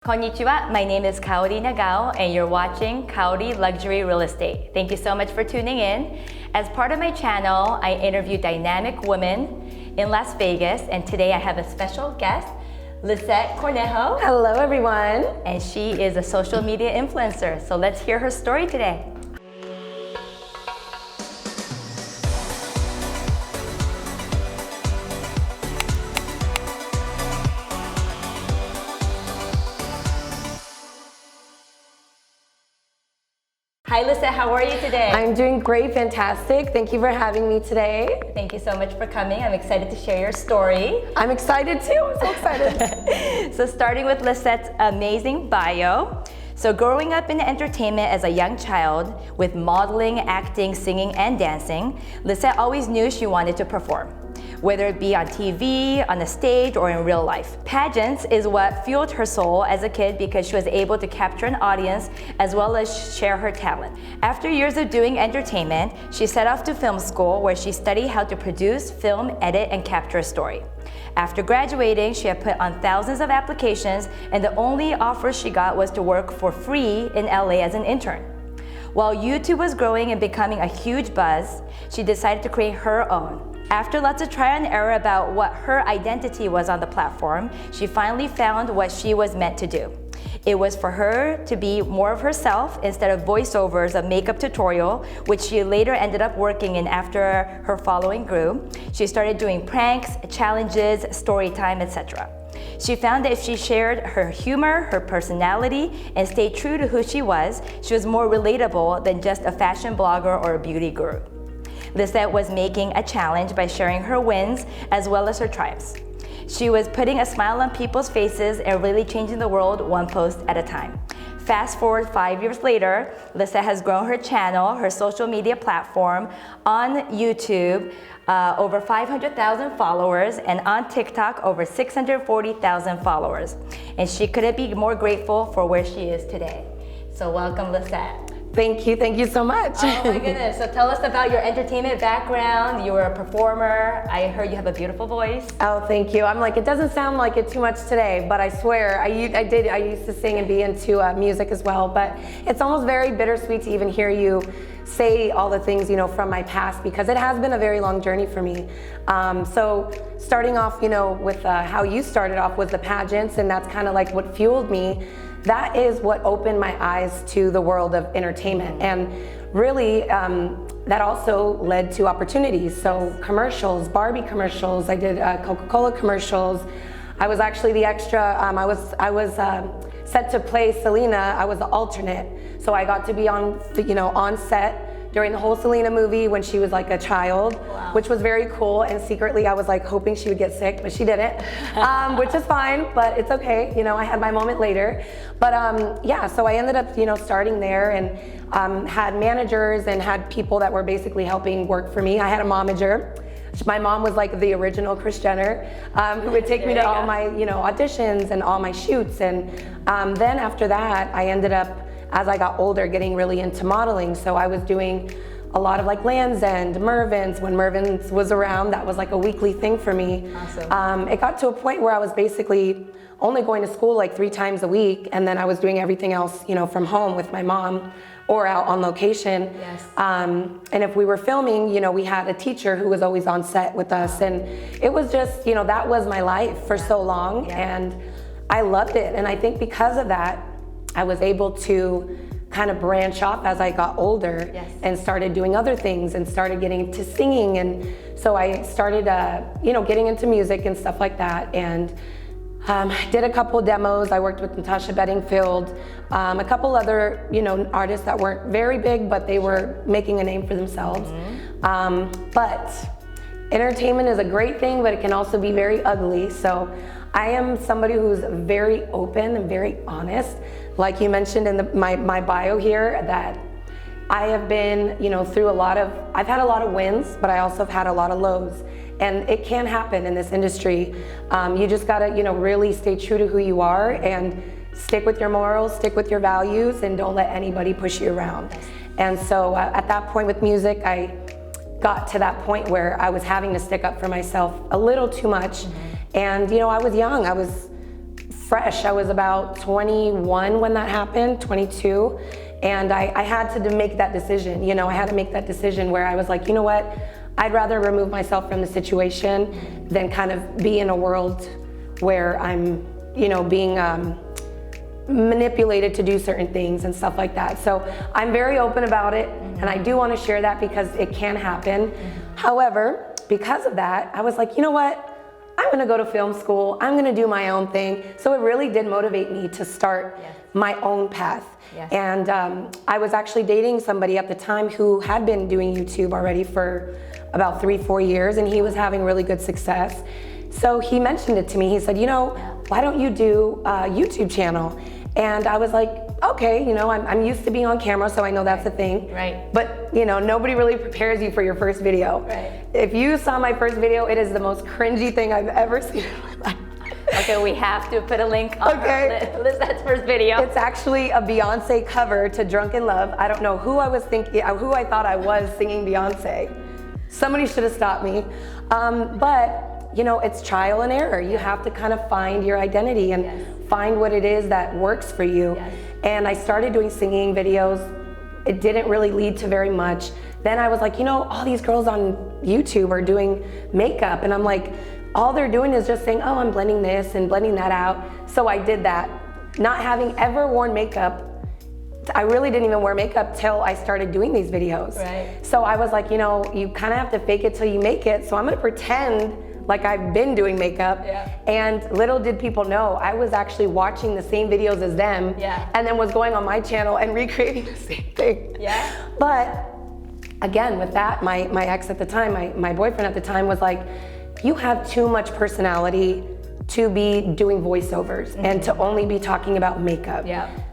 Konnichiwa, my name is Kaori Nagao and you're watching Kaori Luxury Real Estate. Thank you so much for tuning in. As part of my channel, I interview dynamic women in Las Vegas, and today I have a special guest, Lycette Cornejo. Hello everyone. And she is a social media influencer. So let's hear her story today. Hi Lycette, how are you today? I'm doing great, fantastic. Thank you for having me today. Thank you so much for coming. I'm excited to share your story. I'm excited too, I'm so excited. So starting with Lycette's amazing bio. So growing up in entertainment as a young child with modeling, acting, singing, and dancing, Lycette always knew she wanted to perform, whether it be on TV, on the stage, or in real life. Pageants is what fueled her soul as a kid because she was able to capture an audience as well as share her talent. After years of doing entertainment, she set off to film school where she studied how to produce, film, edit, and capture a story. After graduating, she had put on thousands of applications, and the only offer she got was to work for free in LA as an intern. While YouTube was growing and becoming a huge buzz, she decided to create her own. After lots of trial and error about what her identity was on the platform, she finally found what she was meant to do. It was for her to be more of herself instead of voiceovers, a makeup tutorial, which she later ended up working in after her following grew. She started doing pranks, challenges, story time, etc. She found that if she shared her humor, her personality, and stayed true to who she was more relatable than just a fashion blogger or a beauty guru. Lycette was making a challenge by sharing her wins as well as her triumphs. She was putting a smile on people's faces and really changing the world one post at a time. Fast forward 5 years later, Lycette has grown her channel, her social media platform on YouTube, over 500,000 followers, and on TikTok, over 640,000 followers. And she couldn't be more grateful for where she is today. So welcome, Lycette. Thank you so much. Oh my goodness, so tell us about your entertainment background. You were a performer. I heard you have a beautiful voice. Oh, thank you. I'm like, it doesn't sound like it too much today, but I swear, I used to sing and be into music as well, but it's almost very bittersweet to even hear you say all the things, from my past, because it has been a very long journey for me. So starting off, with how you started off was the pageants, and that's kind of like what fueled me. That is what opened my eyes to the world of entertainment, and really that also led to opportunities. So commercials, Barbie commercials, I did Coca-Cola commercials. I was actually the extra. I was set to play Selena. I was the alternate, so I got to be on on set during the whole Selena movie when she was like a child. Wow. Which was very cool, and secretly I was like hoping she would get sick, but she didn't, which is fine, but it's okay. I had my moment later. But yeah, so I ended up starting there, and had managers and had people that were basically helping work for me. I had a momager. My mom was like the original Kris Jenner, who would take me to all my auditions and all my shoots. And then after that, I ended up, as I got older, getting really into modeling. So I was doing a lot of like Land's End, Mervyn's. When Mervyn's was around, that was like a weekly thing for me. Awesome. It got to a point where I was basically only going to school like 3 times a week, and then I was doing everything else, from home with my mom or out on location. Yes. And if we were filming, we had a teacher who was always on set with us, and it was just, that was my life for so long, and I loved it. And I think because of that, I was able to kind of branch off as I got older. Yes. And started doing other things and started getting into singing. And so I started, getting into music and stuff like that. And did a couple demos. I worked with Natasha Bedingfield, a couple other, artists that weren't very big, but they were making a name for themselves. Mm-hmm. But entertainment is a great thing, but it can also be very ugly. So I am somebody who's very open and very honest. Like you mentioned in my bio here, that I have been, through I've had a lot of wins, but I also have had a lot of lows. And it can happen in this industry. You just gotta, really stay true to who you are and stick with your morals, stick with your values, and don't let anybody push you around. And so at that point with music, I got to that point where I was having to stick up for myself a little too much. Mm-hmm. And I was young. I was fresh. I was about 21 when that happened, 22. And I had to make that decision. You know, I had to make that decision where I was like, you know what? I'd rather remove myself from the situation than kind of be in a world where I'm, you know, being manipulated to do certain things and stuff like that. So I'm very open about it, and I do want to share that because it can happen. However, because of that, I was like, you know what? I'm gonna go to film school. I'm gonna do my own thing. So it really did motivate me to start my own path. Yes. And I was actually dating somebody at the time who had been doing YouTube already for about 3-4 years, and he was having really good success. So he mentioned it to me. He said, you know, why don't you do a YouTube channel? And I was like, okay, you know, I'm used to being on camera, so I know that's a thing. Right. But, you know, nobody really prepares you for your first video. Right. If you saw my first video, it is the most cringy thing I've ever seen in my life. Okay, we have to put a link on Lycette's first video. It's actually a Beyonce cover to Drunk in Love. I don't know who I was thinking, who I thought I was singing Beyonce. Somebody should have stopped me. But, you know, it's trial and error. You have to kind of find your identity and find what it is that works for you. And I started doing singing videos. It didn't really lead to very much. Then I was like, you know, all these girls on YouTube are doing makeup, and I'm like, all they're doing is just saying, oh, I'm blending this and blending that out. So I did that. Not having ever worn makeup, I really didn't even wear makeup till I started doing these videos. Right. So I was like, you know, you kind of have to fake it till you make it. So I'm gonna pretend like I've been doing makeup. And little did people know, I was actually watching the same videos as them, and then was going on my channel and recreating the same thing. But again, with that, my ex at the time, my boyfriend at the time was like, you have too much personality to be doing voiceovers and to only be talking about makeup.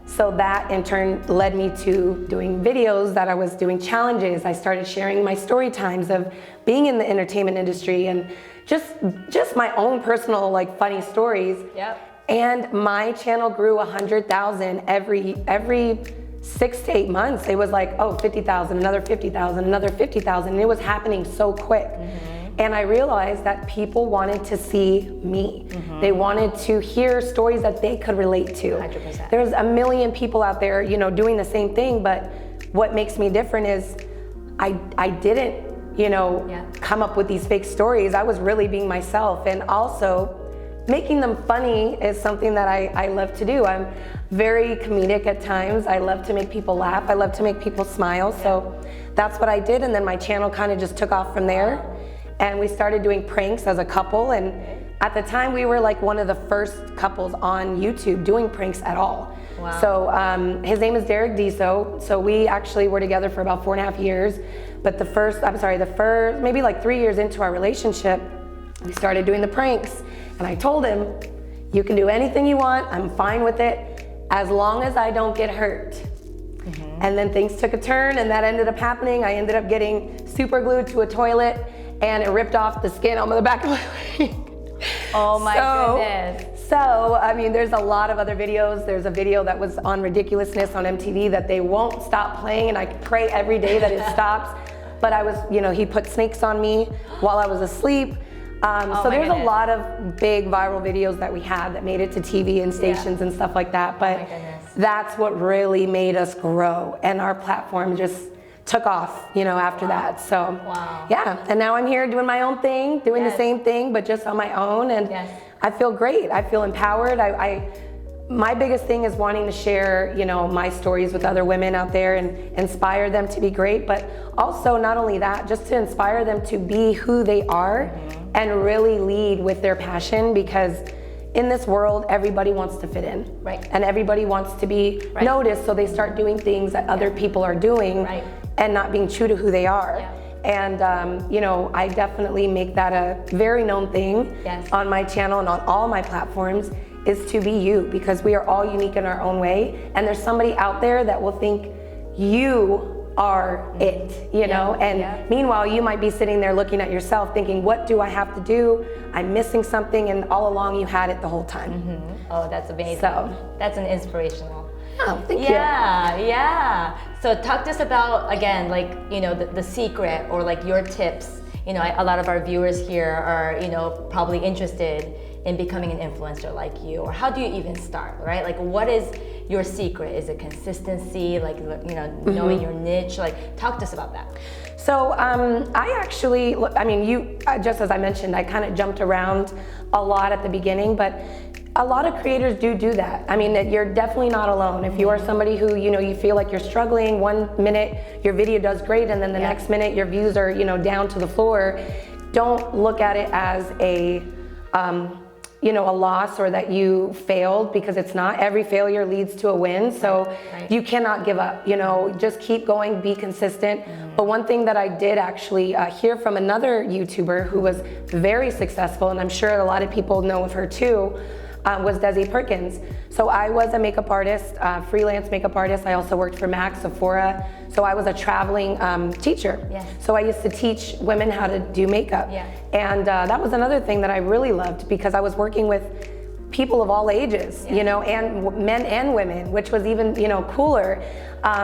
So that in turn led me to doing videos that I was doing challenges. I started sharing my story times of being in the entertainment industry and just my own personal like funny stories. And my channel grew 100,000 every 6 to 8 months. It was like, oh, 50,000, another 50,000, another 50,000. And it was happening so quick. And I realized that people wanted to see me. They wanted to hear stories that they could relate to. 100%. There's a million people out there, you know, doing the same thing, but what makes me different is I didn't, you know, come up with these fake stories. I was really being myself, and also making them funny is something that I love to do. I'm very comedic at times. I love to make people laugh. I love to make people smile. So that's what I did, and then my channel kind of just took off from there. And we started doing pranks as a couple, and at the time we were like one of the first couples on YouTube doing pranks at all. So his name is Derek Diso. So we actually were together for about 4.5 years. But the first, maybe like 3 years into our relationship, we started doing the pranks. And I told him, you can do anything you want, I'm fine with it, as long as I don't get hurt. And then things took a turn, and that ended up happening. I ended up getting super glued to a toilet, and it ripped off the skin on the back of my leg. Oh my goodness. So, I mean, there's a lot of other videos. There's a video that was on Ridiculousness on MTV that they won't stop playing, and I pray every day that it stops. But I was, you know, he put snakes on me while I was asleep. So there's a lot of big viral videos that we had that made it to TV and stations and stuff like that. But that's what really made us grow, and our platform just took off, you know, after that. So yeah, and now I'm here doing my own thing, doing the same thing, but just on my own, and I feel great. I feel empowered. My biggest thing is wanting to share, you know, my stories with other women out there and inspire them to be great, but also not only that, just to inspire them to be who they are and really lead with their passion, because in this world, everybody wants to fit in, and everybody wants to be noticed, so they start doing things that other people are doing and not being true to who they are. And you know, I definitely make that a very known thing on my channel and on all my platforms, is to be you, because we are all unique in our own way, and there's somebody out there that will think you are it, you know, and meanwhile you might be sitting there looking at yourself thinking, what do I have to do? I'm missing something, and all along you had it the whole time. Oh, that's amazing. So that's an inspirational. Oh, thank you. Yeah. So talk to us about, again, like, you know, the secret, or like your tips. You know, a lot of our viewers here are, you know, probably interested in becoming an influencer like you? Or how do you even start, right? Like, what is your secret? Is it consistency, like, you know, knowing your niche? Like, talk to us about that. So I actually, I mean, just as I mentioned, I kind of jumped around a lot at the beginning, but a lot of creators do that. I mean, you're definitely not alone. If you are somebody who, you know, you feel like you're struggling, one minute your video does great, and then the next minute your views are, you know, down to the floor, don't look at it as a, you know, a loss or that you failed, because it's not. Every failure leads to a win. So you cannot give up, you know, just keep going, be consistent. But one thing that I did actually hear from another YouTuber who was very successful, and I'm sure a lot of people know of her too, was Desi Perkins. So I was a makeup artist, freelance makeup artist. I also worked for MAC, Sephora. So I was a traveling teacher. So I used to teach women how to do makeup. And that was another thing that I really loved, because I was working with people of all ages, you know, and men and women, which was even, you know, cooler,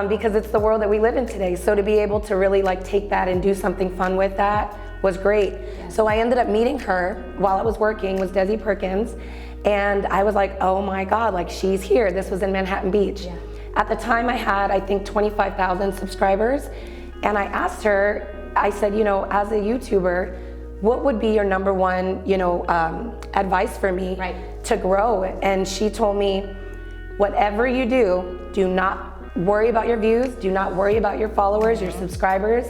because it's the world that we live in today. So to be able to really like take that and do something fun with that was great. So I ended up meeting her while I was working, was Desi Perkins. And I was like, oh my God, like she's here. This was in Manhattan Beach. At the time I had, I think, 25,000 subscribers. And I asked her, I said, you know, as a YouTuber, what would be your number one, you know, advice for me to grow? And she told me, whatever you do not worry about your views. Do not worry about your followers, your subscribers.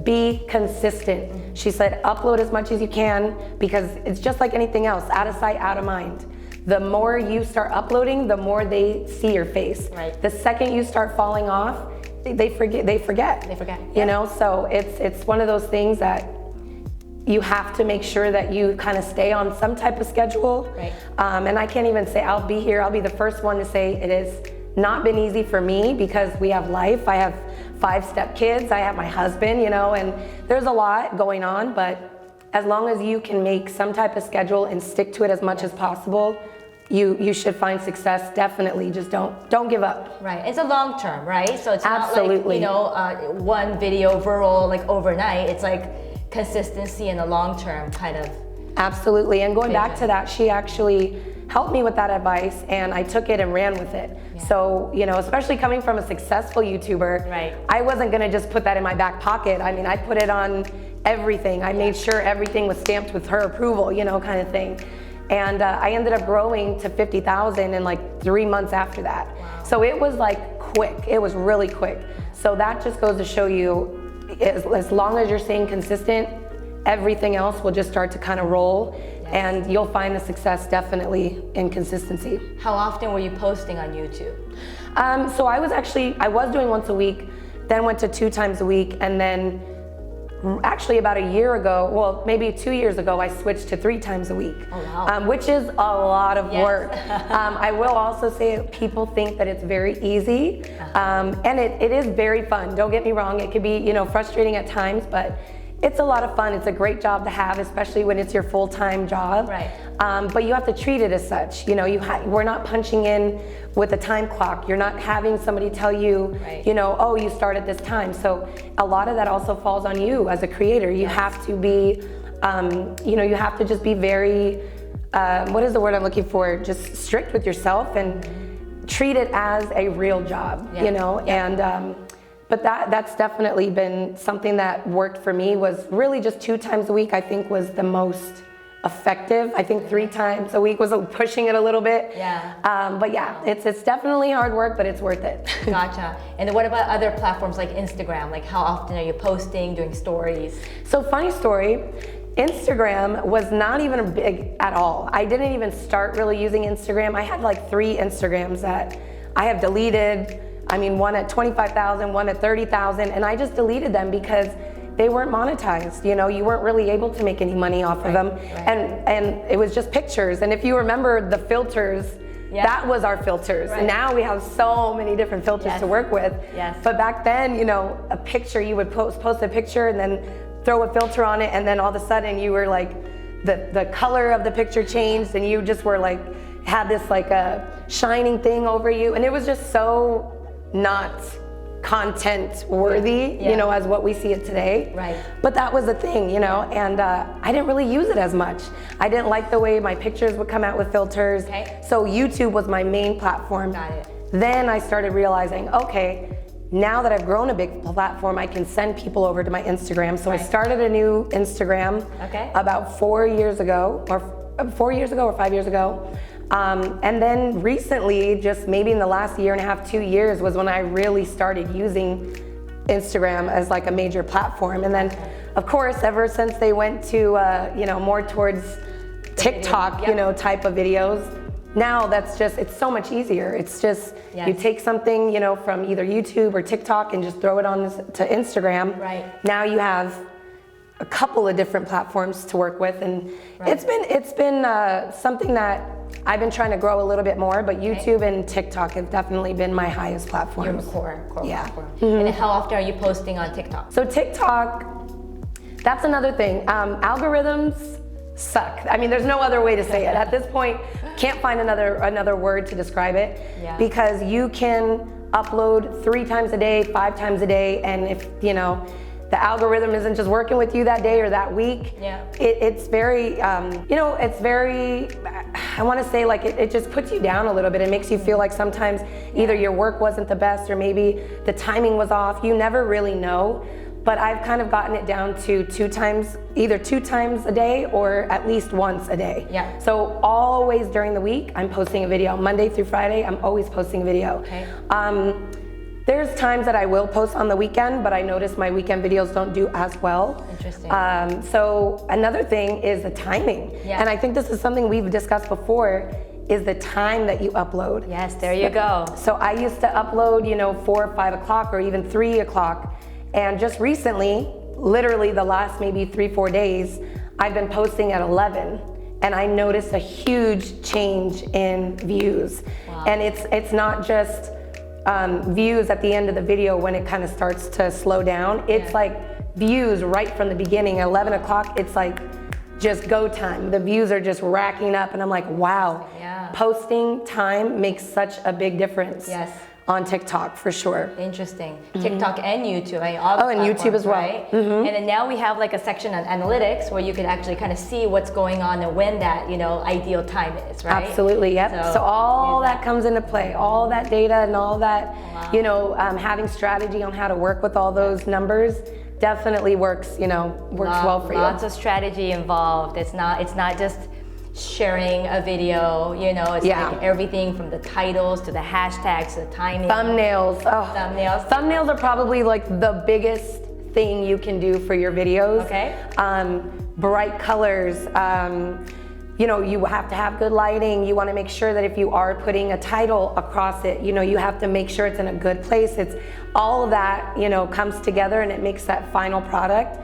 Be consistent. She said, upload as much as you can, because it's just like anything else, out of sight, out of mind. The more you start uploading, the more they see your face. The second you start falling off, they forget. You know, so it's one of those things that you have to make sure that you kind of stay on some type of schedule. And I can't even say I'll be here. I'll be the first one to say it has not been easy for me, because we have life. I have 5 stepkids, I have my husband, you know, and there's a lot going on, but as long as you can make some type of schedule and stick to it as much as possible, you should find success. Definitely, just don't give up. It's a long term, right? So it's not like, you know, one video viral like overnight. It's like consistency in the long term kind of. Absolutely, and going back to that, she actually helped me with that advice, and I took it and ran with it. So, you know, especially coming from a successful YouTuber, I wasn't gonna just put that in my back pocket. I mean, I put it on everything. I made sure everything was stamped with her approval, you know, kind of thing. And I ended up growing to 50,000 in like 3 months after that. So it was like quick, it was really quick. So that just goes to show you, as long as you're staying consistent, everything else will just start to kind of roll, and you'll find the success definitely in consistency. How often were you posting on YouTube? So I was doing once a week, then went to 2 times a week, and then actually about a year ago, well, maybe 2 years ago, I switched to 3 times a week, which is a lot of work. I will also say people think that it's very easy, and it is very fun. Don't get me wrong, it could be, you know, frustrating at times, but it's a lot of fun. It's a great job to have, especially when it's your full-time job. But you have to treat it as such. You know, we're not punching in with a time clock. You're not having somebody tell you, you know, oh, you start at this time. So a lot of that also falls on you as a creator. You have to be, you know, you have to just be very, what is the word I'm looking for? Just strict with yourself and treat it as a real job, you know, and but that's definitely been something that worked for me. Was really just 2 times a week, I think, was the most effective. I think 3 times a week was pushing it a little bit. But yeah, it's definitely hard work, but it's worth it. Gotcha. And what about other platforms like Instagram? Like, how often are you posting, doing stories? So funny story, Instagram was not even big at all. I didn't even start really using Instagram. I had like 3 Instagrams that I have deleted. I mean, one at 25,000, one at 30,000, and I just deleted them because they weren't monetized. You know, you weren't really able to make any money off of them, and it was just pictures. And if you remember the filters, that was our filters. And now we have so many different filters to work with. But back then, you know, a picture, you would post a picture and then throw a filter on it, and then all of a sudden you were like, the color of the picture changed, and you just were like, had this like a shining thing over you, and it was just so not content worthy, you know, as what we see it today. Right. But that was the thing, you know, and I didn't really use it as much. I didn't like the way my pictures would come out with filters. Okay. So YouTube was my main platform. Got it. Then I started realizing, okay, now that I've grown a big platform, I can send people over to my Instagram. So I started a new Instagram about 4 years ago, or 4 years ago or 5 years ago. And then recently, just maybe in the last year and a half, 2 years, was when I really started using Instagram as like a major platform. And then, of course, ever since they went to, you know, more towards TikTok, you know, type of videos, now that's just, it's so much easier. It's just, you take something, you know, from either YouTube or TikTok and just throw it on to Instagram. Right. Now you have a couple of different platforms to work with, and it's been something that I've been trying to grow a little bit more, but YouTube and TikTok have definitely been my highest platforms. Your core platform. And how often are you posting on TikTok? So TikTok, that's another thing. Algorithms suck. I mean, there's no other way to say it. At this point, can't find another word to describe it, because you can upload 3 times a day, 5 times a day, and if, you know, the algorithm isn't just working with you that day or that week, it's very, you know, it's very, I want to say, like, it just puts you down a little bit. It makes you feel like sometimes either your work wasn't the best or maybe the timing was off. You never really know. But I've kind of gotten it down to 2 times, either 2 times a day or at least once a day. So always during the week, I'm posting a video. Monday through Friday, I'm always posting a video. There's times that I will post on the weekend, but I notice my weekend videos don't do as well. Interesting. So another thing is the timing. And I think this is something we've discussed before, is the time that you upload. Yes, there you go. So I used to upload, you know, 4 or 5 o'clock or even 3 o'clock. And just recently, literally the last maybe 3-4 days, I've been posting at 11. And I noticed a huge change in views. And it's not just views at the end of the video when it kind of starts to slow down. It's like views right from the beginning. At 11 o'clock, it's like just go time. The views are just racking up, and I'm like, wow, posting time makes such a big difference. On TikTok, for sure. Interesting. TikTok and YouTube. I mean, all and YouTube as well. Right? And then now we have like a section on analytics where you can actually kind of see what's going on and when that, you know, ideal time is, right? Absolutely, yep. So all that comes into play, all that data and all that, you know, having strategy on how to work with all those numbers definitely works, you know, works well for you. Lots of strategy involved. It's not just sharing a video, you know, it's like everything from the titles to the hashtags to the timing. Thumbnails. Thumbnails are probably like the biggest thing you can do for your videos. Bright colors. You know, you have to have good lighting. You want to make sure that if you are putting a title across it, you know, you have to make sure it's in a good place. It's all of that, you know, comes together and it makes that final product.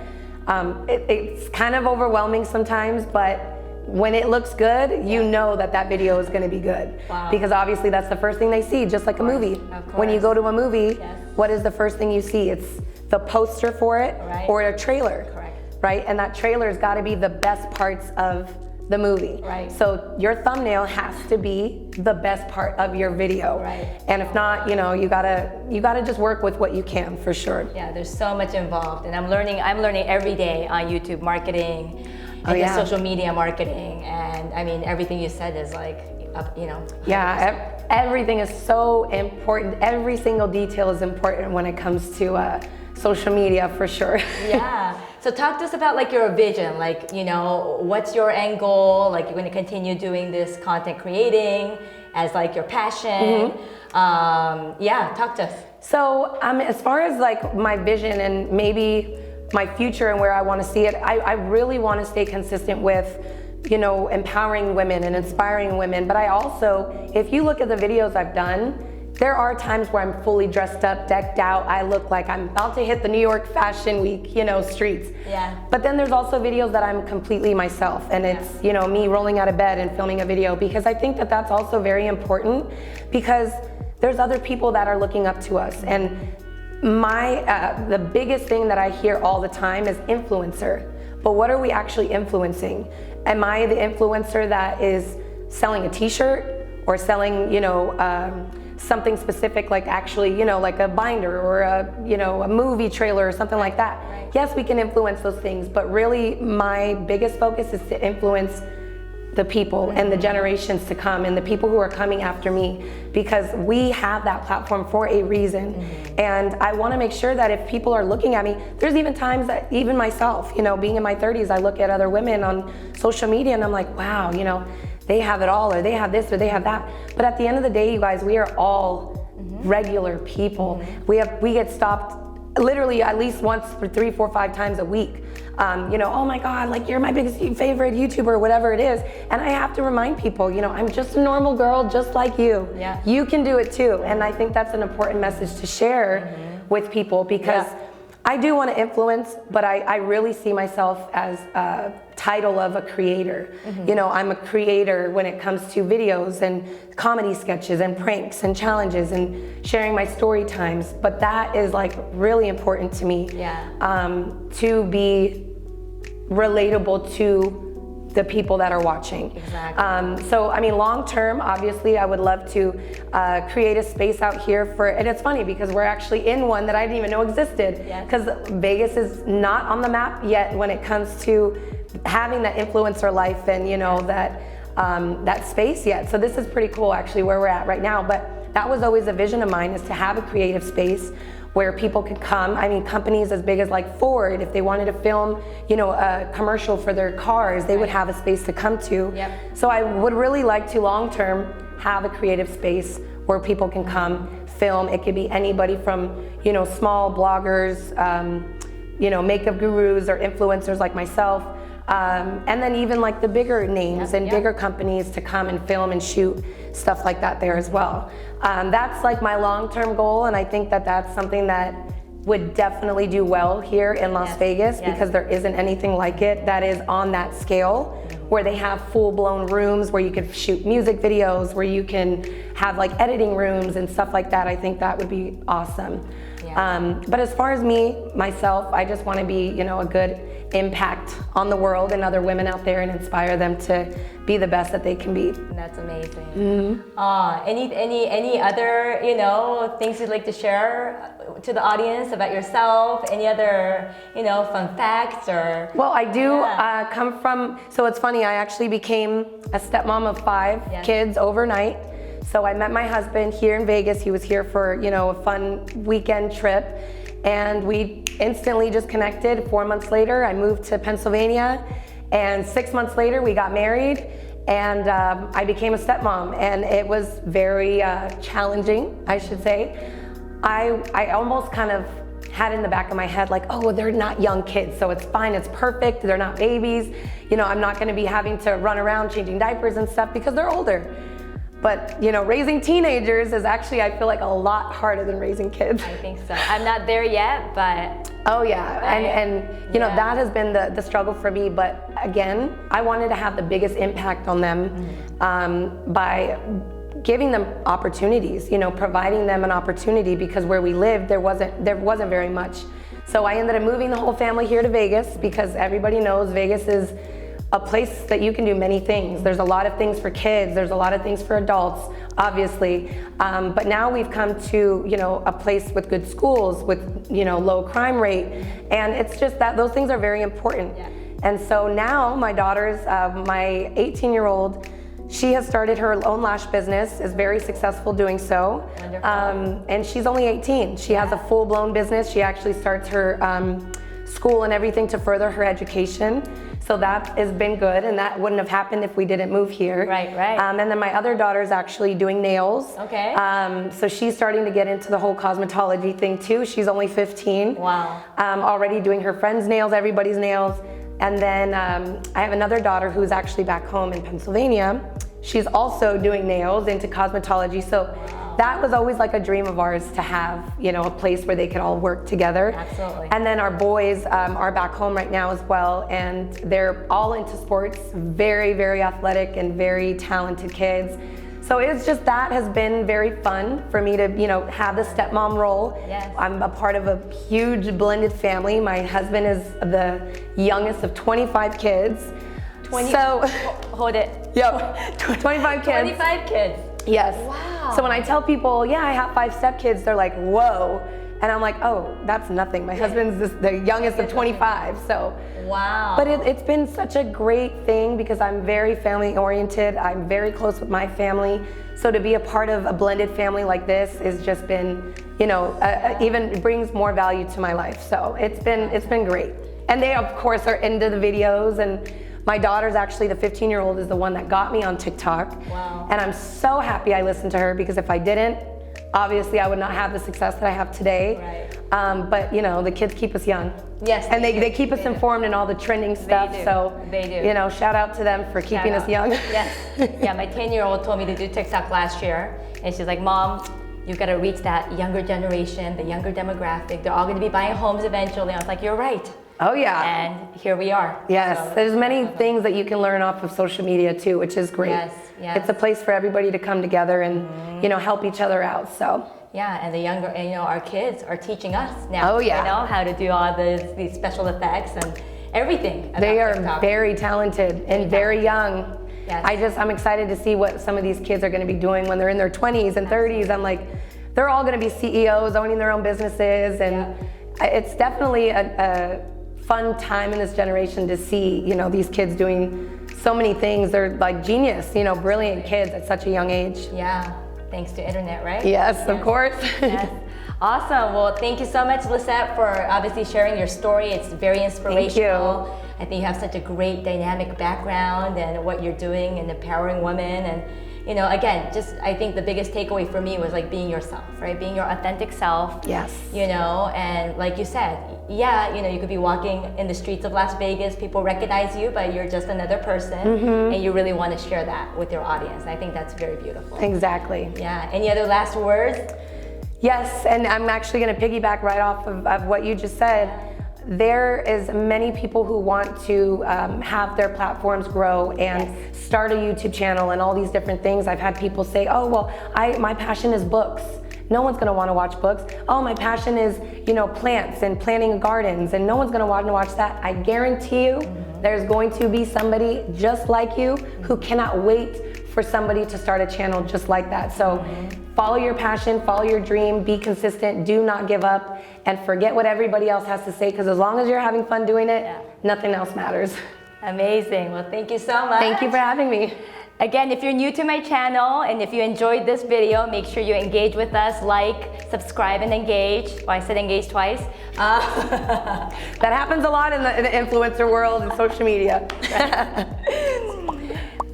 It's kind of overwhelming sometimes, but when it looks good, you know that video is going to be good. Because obviously that's the first thing they see, just like a movie. When you go to a movie, what is the first thing you see? It's the poster for it or a trailer, right? And that trailer's got to be the best parts of the movie. So your thumbnail has to be the best part of your video. And if not, you know, you gotta just work with what you can, for sure. Yeah, there's so much involved, and I'm learning every day on YouTube marketing. And just social media marketing, and I mean, everything you said is like, you know. 100%. Everything is so important. Every single detail is important when it comes to social media, for sure. So talk to us about like your vision, like, you know, what's your end goal? Like, you're going to continue doing this content creating as like your passion. Talk to us. So as far as like my vision and maybe my future and where I want to see it, I really want to stay consistent with, you know, empowering women and inspiring women. But I also, if you look at the videos I've done, there are times where I'm fully dressed up, decked out. I look like I'm about to hit the New York Fashion Week, you know, streets. But then there's also videos that I'm completely myself, and it's, you know, me rolling out of bed and filming a video, because I think that that's also very important, because there's other people that are looking up to us. And the biggest thing that I hear all the time is influencer. But what are we actually influencing? Am I the influencer that is selling a t-shirt or selling, you know, something specific, like actually, you know, like a binder or a, you know, a movie trailer or something like that. Right. Yes, we can influence those things, but really my biggest focus is to influence the people and the generations to come and the people who are coming after me, because we have that platform for a reason. And I want to make sure that if people are looking at me, there's even times that even myself, you know, being in my 30s, I look at other women on social media and I'm like, wow, you know, they have it all, or they have this, or they have that. But at the end of the day, you guys, we are all regular people. We get stopped literally at least once for 3, 4, 5 times a week. You know, oh my God, like you're my biggest favorite YouTuber, or whatever it is. And I have to remind people, you know, I'm just a normal girl, just like you. Yeah. You can do it too. And I think that's an important message to share with people, because I do want to influence, but I really see myself as a title of a creator. You know, I'm a creator when it comes to videos and comedy sketches and pranks and challenges and sharing my story times. But that is like really important to me, to be relatable to the people that are watching. Exactly. So, I mean, long term, obviously, I would love to create a space out here for, and it's funny because we're actually in one that I didn't even know existed, because Vegas is not on the map yet when it comes to having that influencer life and, you know, that space yet. So this is pretty cool actually where we're at right now, but that was always a vision of mine, is to have a creative space where people could come. I mean, companies as big as like Ford, if they wanted to film, you know, a commercial for their cars, they would have a space to come to. So I would really like to long-term have a creative space where people can come film. It could be anybody from, you know, small bloggers, you know, makeup gurus or influencers like myself, and then even like the bigger names and bigger companies to come and film and shoot stuff like that there as well. That's like my long-term goal, and I think that that's something that would definitely do well here in Las Vegas, because there isn't anything like it that is on that scale, where they have full-blown rooms where you could shoot music videos, where you can have like editing rooms and stuff like that. I think that would be awesome. But as far as me, myself, I just want to be, you know, a good impact on the world and other women out there and inspire them to be the best that they can be. That's amazing. Any other, you know, things you'd like to share to the audience about yourself? Any other, you know, fun facts or? Well, I do come from, so it's funny, I actually became a stepmom of 5 kids overnight. So I met my husband here in Vegas. He was here for, you know, a fun weekend trip, and we instantly just connected. 4 months later, I moved to Pennsylvania, and 6 months later, we got married, and I became a stepmom, and it was very challenging, I should say. I almost kind of had in the back of my head like, oh, they're not young kids, so it's fine, it's perfect, they're not babies. You know, I'm not gonna be having to run around changing diapers and stuff because they're older. But, you know, raising teenagers is actually, I feel like, a lot harder than raising kids. I think so. I'm not there yet, but... Oh yeah, and you know, that has been the struggle for me. But again, I wanted to have the biggest impact on them by giving them opportunities, you know, providing them an opportunity, because where we lived, there wasn't very much. So I ended up moving the whole family here to Vegas, because everybody knows Vegas is a place that you can do many things. There's a lot of things for kids, there's a lot of things for adults, obviously. But now we've come to, you know, a place with good schools, with, you know, low crime rate. And it's just that those things are very important. And so now my daughter's, my 18-year-old, she has started her own lash business, is very successful doing so. And she's only 18. She has a full-blown business. She actually starts her school and everything to further her education. So that has been good, and that wouldn't have happened if we didn't move here. Right. And then my other daughter's actually doing nails. So she's starting to get into the whole cosmetology thing too. She's only 15. Wow. Already doing her friends' nails, everybody's nails. And then I have another daughter who's actually back home in Pennsylvania. She's also doing nails, into cosmetology. So that was always like a dream of ours, to have, you know, a place where they could all work together. Absolutely. And then our boys are back home right now as well, and they're all into sports, very, very athletic and very talented kids. So it's just, that has been very fun for me to, you know, have the stepmom role. I'm a part of a huge blended family. My husband is the youngest of 25 kids. So hold it. Yep, 25 kids. 25 kids. Yes. Wow. So when I tell people, yeah, I have 5 stepkids, they're like, whoa. And I'm like, oh, that's nothing. My husband's the youngest of 25, so. Wow. But it's been such a great thing because I'm very family oriented. I'm very close with my family. So to be a part of a blended family like this has just been, you know, even brings more value to my life. So it's been great. And they of course are into the videos, and my daughter's actually, the 15-year-old is the one that got me on TikTok. Wow. And I'm so happy I listened to her, because if I didn't, obviously I would not have the success that I have today. Right. But you know, the kids keep us young. Yes. And they keep us informed in all the trending stuff. They do. So They do. you know, shout out to them for keeping us young. Yes. Yeah, my 10-year-old told me to do TikTok last year, and she's like, Mom, you've got to reach that younger generation, the younger demographic. They're all going to be buying homes eventually. I was like, you're right. Oh yeah. And here we are. Yes, So, there's many things that you can learn off of social media too, which is great. Yes, yes. It's a place for everybody to come together and you know, help each other out. So. Yeah, and the younger, and you know, our kids are teaching us now. Oh yeah. You know, how to do all these special effects and everything. About They are TikTok. very talented and very young. Yes. I'm excited to see what some of these kids are going to be doing when they're in their 20s and 30s. I'm like, they're all going to be CEOs, owning their own businesses, and it's definitely a fun time in this generation to see, you know, these kids doing so many things. They're like genius, you know, brilliant kids at such a young age. Yeah, thanks to internet, right? Yes, of course. Yes. Awesome. Well, thank you so much, Lycette, for obviously sharing your story. It's very inspirational. Thank you. I think you have such a great dynamic background and what you're doing and empowering women. And, you know, again, just I think the biggest takeaway for me was like being yourself, right? Being your authentic self. Yes. You know, and like you said, yeah, you know, you could be walking in the streets of Las Vegas, people recognize you, but you're just another person, and you really want to share that with your audience. I think that's very beautiful. Exactly. Yeah. Any other last words? Yes, and I'm actually going to piggyback right off of what you just said. There is many people who want to have their platforms grow and start a YouTube channel and all these different things. I've had people say, oh, well, my passion is books. No one's gonna wanna watch books. Oh, my passion is, you know, plants and planting gardens, and no one's gonna wanna watch that. I guarantee you, there's going to be somebody just like you who cannot wait for somebody to start a channel just like that. So follow your passion, follow your dream, be consistent, do not give up, and forget what everybody else has to say, because as long as you're having fun doing it, nothing else matters. Amazing. Well, thank you so much. Thank you for having me. Again, if you're new to my channel and if you enjoyed this video, make sure you engage with us, like, subscribe, and engage. Oh, I said engage twice. That happens a lot in the influencer world and social media.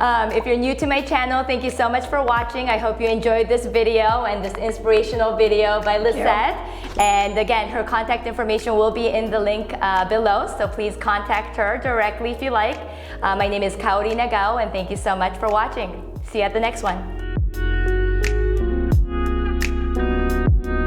If you're new to my channel, thank you so much for watching. I hope you enjoyed this video and this inspirational video by Lycette. And again, her contact information will be in the link below, so please contact her directly if you like. My name is Kaori Nagao, and thank you so much for watching. See you at the next one.